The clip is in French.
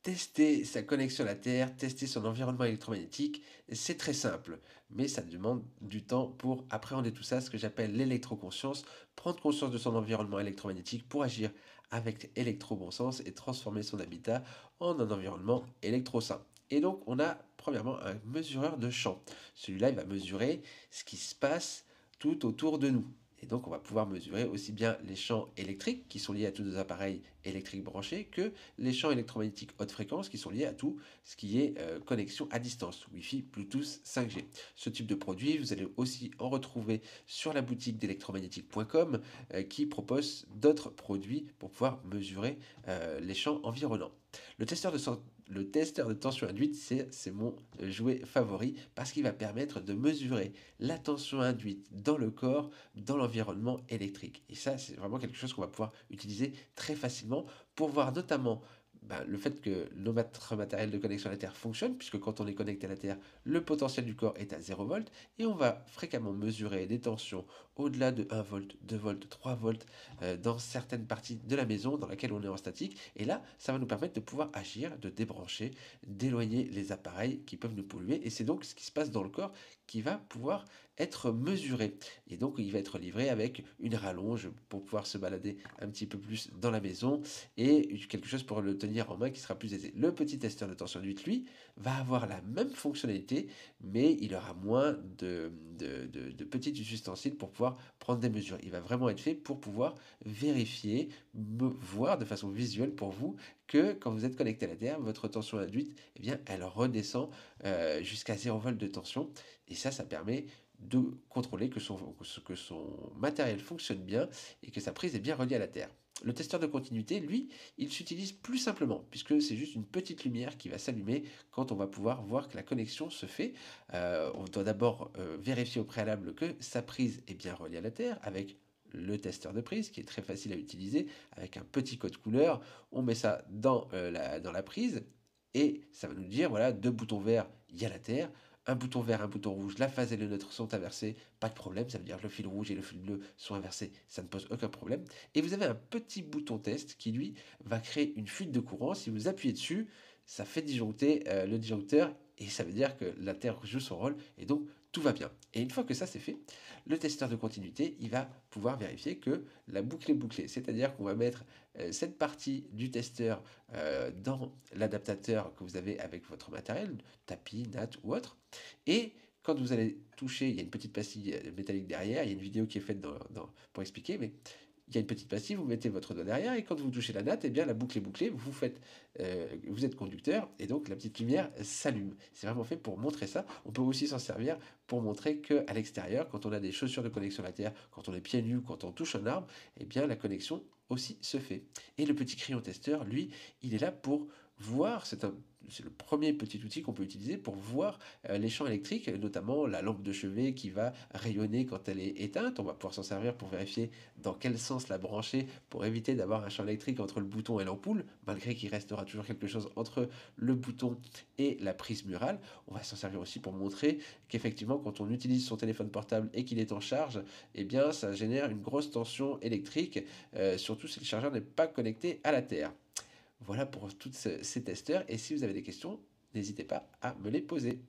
Tester sa connexion à la Terre, tester son environnement électromagnétique, c'est très simple, mais ça demande du temps pour appréhender tout ça, ce que j'appelle l'électroconscience, prendre conscience de son environnement électromagnétique pour agir avec électro-bon sens et transformer son habitat en un environnement électro-sain. Et donc, on a premièrement un mesureur de champ. Celui-là, il va mesurer ce qui se passe tout autour de nous. Et donc, on va pouvoir mesurer aussi bien les champs électriques qui sont liés à tous nos appareils électriques branchés que les champs électromagnétiques haute fréquence qui sont liés à tout ce qui est connexion à distance, Wi-Fi, Bluetooth, 5G. Ce type de produit, vous allez aussi en retrouver sur la boutique d'électromagnétique.com qui propose d'autres produits pour pouvoir mesurer les champs environnants. Le testeur de, le testeur de tension induite, c'est mon jouet favori parce qu'il va permettre de mesurer la tension induite dans le corps, dans l'environnement électrique. Et ça, c'est vraiment quelque chose qu'on va pouvoir utiliser très facilement pour voir notamment le fait que notre matériel de connexion à la Terre fonctionne, puisque quand on est connecté à la Terre, le potentiel du corps est à 0 volt, et on va fréquemment mesurer des tensions au-delà de 1 volt, 2 volts, 3 volts dans certaines parties de la maison dans laquelle on est en statique, et là, ça va nous permettre de pouvoir agir, de débrancher, d'éloigner les appareils qui peuvent nous polluer, et c'est donc ce qui se passe dans le corps qui va pouvoir être mesuré. Et donc, il va être livré avec une rallonge pour pouvoir se balader un petit peu plus dans la maison et quelque chose pour le tenir en main qui sera plus aisé. Le petit testeur de tension induite, lui, va avoir la même fonctionnalité, mais il aura moins de petits ustensiles pour pouvoir prendre des mesures. Il va vraiment être fait pour pouvoir vérifier, voir de façon visuelle pour vous que quand vous êtes connecté à la Terre, votre tension induite, eh bien, elle redescend jusqu'à 0 volt de tension. Et ça permet de contrôler que son matériel fonctionne bien et que sa prise est bien reliée à la Terre. Le testeur de continuité, lui, il s'utilise plus simplement, puisque c'est juste une petite lumière qui va s'allumer quand on va pouvoir voir que la connexion se fait. On doit d'abord vérifier au préalable que sa prise est bien reliée à la Terre, avec le testeur de prise, qui est très facile à utiliser, avec un petit code couleur. On met ça dans la prise, et ça va nous dire, voilà, deux boutons verts, il y a la Terre, un bouton vert, un bouton rouge, la phase et le neutre sont inversés, pas de problème, ça veut dire que le fil rouge et le fil bleu sont inversés, ça ne pose aucun problème. Et vous avez un petit bouton test qui, lui, va créer une fuite de courant. Si vous appuyez dessus, ça fait disjoncter le disjoncteur et ça veut dire que la Terre joue son rôle et donc tout va bien. Et une fois que ça c'est fait, le testeur de continuité, il va pouvoir vérifier que la boucle est bouclée. C'est-à-dire qu'on va mettre cette partie du testeur dans l'adaptateur que vous avez avec votre matériel, tapis, natte ou autre. Et quand vous allez toucher, il y a une petite pastille métallique derrière, il y a une vidéo qui est faite pour expliquer, mais il y a une petite pastille, vous mettez votre doigt derrière, et quand vous touchez la natte, eh bien la boucle est bouclée, vous êtes conducteur, et donc la petite lumière s'allume. C'est vraiment fait pour montrer ça. On peut aussi s'en servir pour montrer qu'à l'extérieur, quand on a des chaussures de connexion à la Terre, quand on est pieds nus, quand on touche un arbre, eh bien la connexion aussi se fait. Et le petit crayon testeur, lui, il est là pour voir, c'est le premier petit outil qu'on peut utiliser pour voir les champs électriques, notamment la lampe de chevet qui va rayonner quand elle est éteinte. On va pouvoir s'en servir pour vérifier dans quel sens la brancher pour éviter d'avoir un champ électrique entre le bouton et l'ampoule, malgré qu'il restera toujours quelque chose entre le bouton et la prise murale. On va s'en servir aussi pour montrer qu'effectivement, quand on utilise son téléphone portable et qu'il est en charge, eh bien, ça génère une grosse tension électrique, surtout si le chargeur n'est pas connecté à la Terre. Voilà pour tous ces testeurs. Et si vous avez des questions, n'hésitez pas à me les poser.